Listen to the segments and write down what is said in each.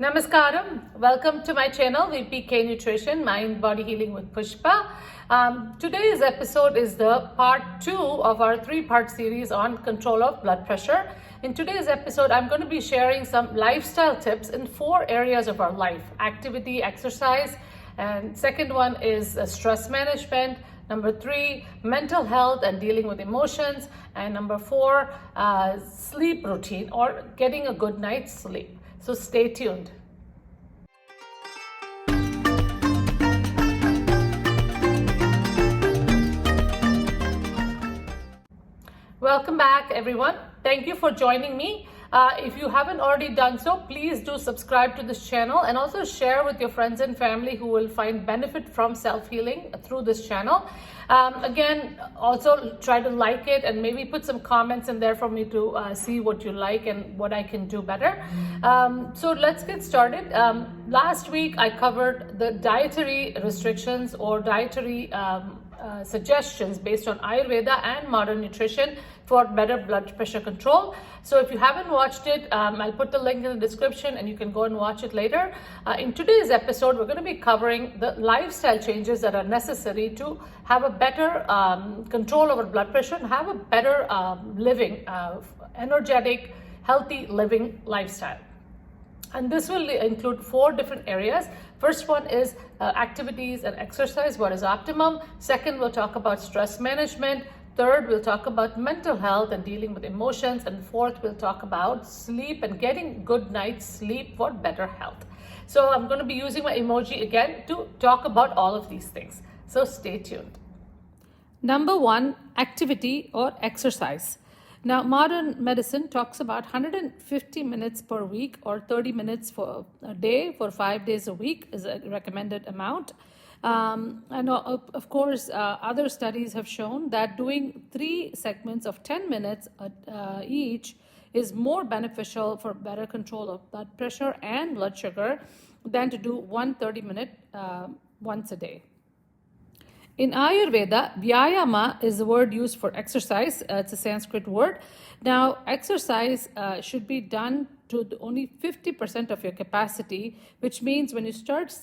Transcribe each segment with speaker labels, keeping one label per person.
Speaker 1: Namaskaram. Welcome to my channel VPK Nutrition, Mind Body Healing with Pushpa. Today's episode is the part 2 of our 3-part series on control of blood pressure. In today's episode, I'm going to be sharing some lifestyle tips in 4 areas of our life: activity, exercise, and second one is stress management. Number 3, mental health and dealing with emotions. And number 4, sleep routine or getting a good night's sleep. So stay tuned. Welcome back, everyone. Thank you for joining me. If you haven't already done so, please do subscribe to this channel and also share with your friends and family who will find benefit from self-healing through this channel. Again, also try to like it and maybe put some comments in there for me to see what you like and what I can do better. So let's get started. Last week, I covered the dietary restrictions or dietary suggestions based on Ayurveda and modern nutrition for better blood pressure control. So if you haven't watched it, I'll put the link in the description and you can go and watch it later. In today's episode, we're going to be covering the lifestyle changes that are necessary to have a better control over blood pressure and have a better living, energetic, healthy living lifestyle. And this will include 4 different areas. First one is activities and exercise, what is optimum. Second, we'll talk about stress management. Third, we'll talk about mental health and dealing with emotions. And fourth, we'll talk about sleep and getting good night's sleep for better health. So I'm going to be using my emoji again to talk about all of these things. So stay tuned. Number 1, activity or exercise. Now, modern medicine talks about 150 minutes per week or 30 minutes for a day for 5 days a week is a recommended amount. And of course, other studies have shown that doing 3 segments of 10 minutes each is more beneficial for better control of blood pressure and blood sugar than to do 1 30-minute once a day. In Ayurveda, Vyayama is the word used for exercise. It's a Sanskrit word. Now, exercise should be done to only 50% of your capacity, which means when you start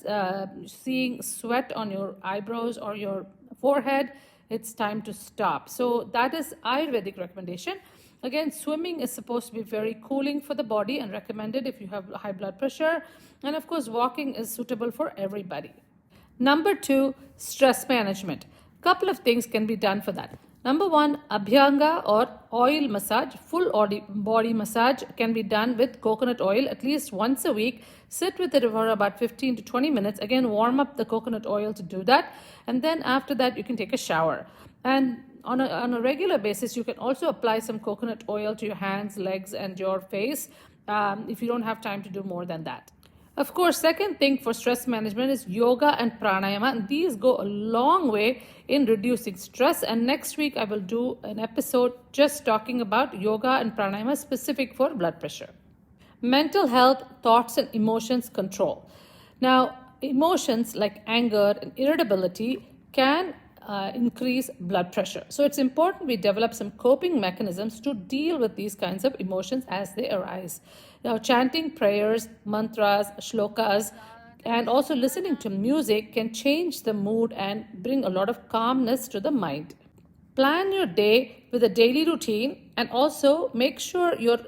Speaker 1: seeing sweat on your eyebrows or your forehead, it's time to stop. So that is Ayurvedic recommendation. Again, swimming is supposed to be very cooling for the body and recommended if you have high blood pressure. And of course, walking is suitable for everybody. Number 2, stress management. Couple of things can be done for that. Number 1, Abhyanga or oil massage, full body massage can be done with coconut oil at least once a week. Sit with it for about 15 to 20 minutes. Again, warm up the coconut oil to do that. And then after that, you can take a shower. And on a regular basis, you can also apply some coconut oil to your hands, legs, and your face if you don't have time to do more than that. Of course, second thing for stress management is yoga and pranayama, and these go a long way in reducing stress. And next week I will do an episode just talking about yoga and pranayama specific for blood pressure. Mental health, thoughts and emotions control. Now, emotions like anger and irritability can increase blood pressure. So it's important we develop some coping mechanisms to deal with these kinds of emotions as they arise. Now, chanting prayers, mantras, shlokas, and also listening to music can change the mood and bring a lot of calmness to the mind. Plan your day with a daily routine and also make sure you're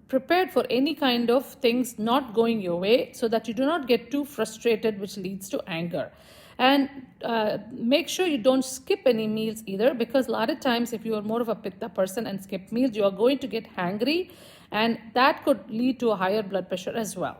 Speaker 1: prepared for any kind of things not going your way so that you do not get too frustrated, which leads to anger. And make sure you don't skip any meals either, because a lot of times if you are more of a pitta person and skip meals, you are going to get hangry, and that could lead to a higher blood pressure as well.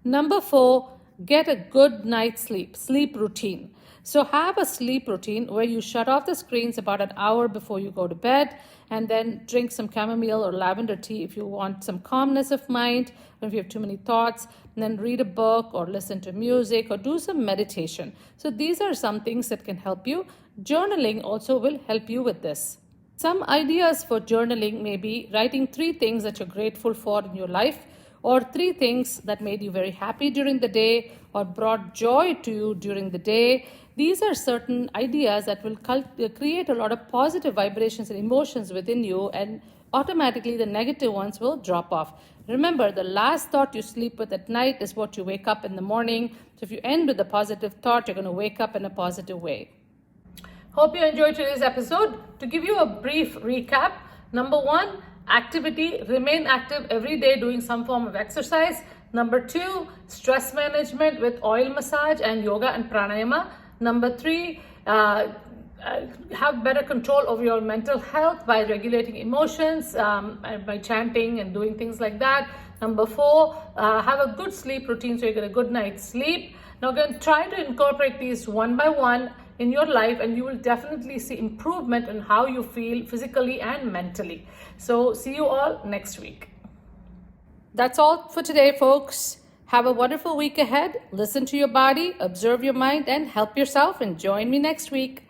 Speaker 1: Number 4, get a good night's sleep routine. So have a sleep routine where you shut off the screens about an hour before you go to bed, and then drink some chamomile or lavender tea if you want some calmness of mind, or if you have too many thoughts, and then read a book or listen to music or do some meditation. So these are some things that can help you. Journaling also will help you with this. Some ideas for journaling may be writing 3 things that you're grateful for in your life, or 3 things that made you very happy during the day or brought joy to you during the day. These are certain ideas that will create a lot of positive vibrations and emotions within you and automatically the negative ones will drop off. Remember, the last thought you sleep with at night is what you wake up in the morning. So if you end with a positive thought, you're going to wake up in a positive way. Hope you enjoyed today's episode. To give you a brief recap, number 1, activity. Remain active every day doing some form of exercise. Number 2, stress management with oil massage and yoga and pranayama. Number 3, have better control over your mental health by regulating emotions, by chanting and doing things like that. Number 4, have a good sleep routine so you get a good night's sleep. Now again, try to incorporate these one by one in your life, and you will definitely see improvement in how you feel physically and mentally. So see you all next week. That's all for today, folks. Have a wonderful week ahead. Listen to your body, observe your mind, and help yourself. And join me next week.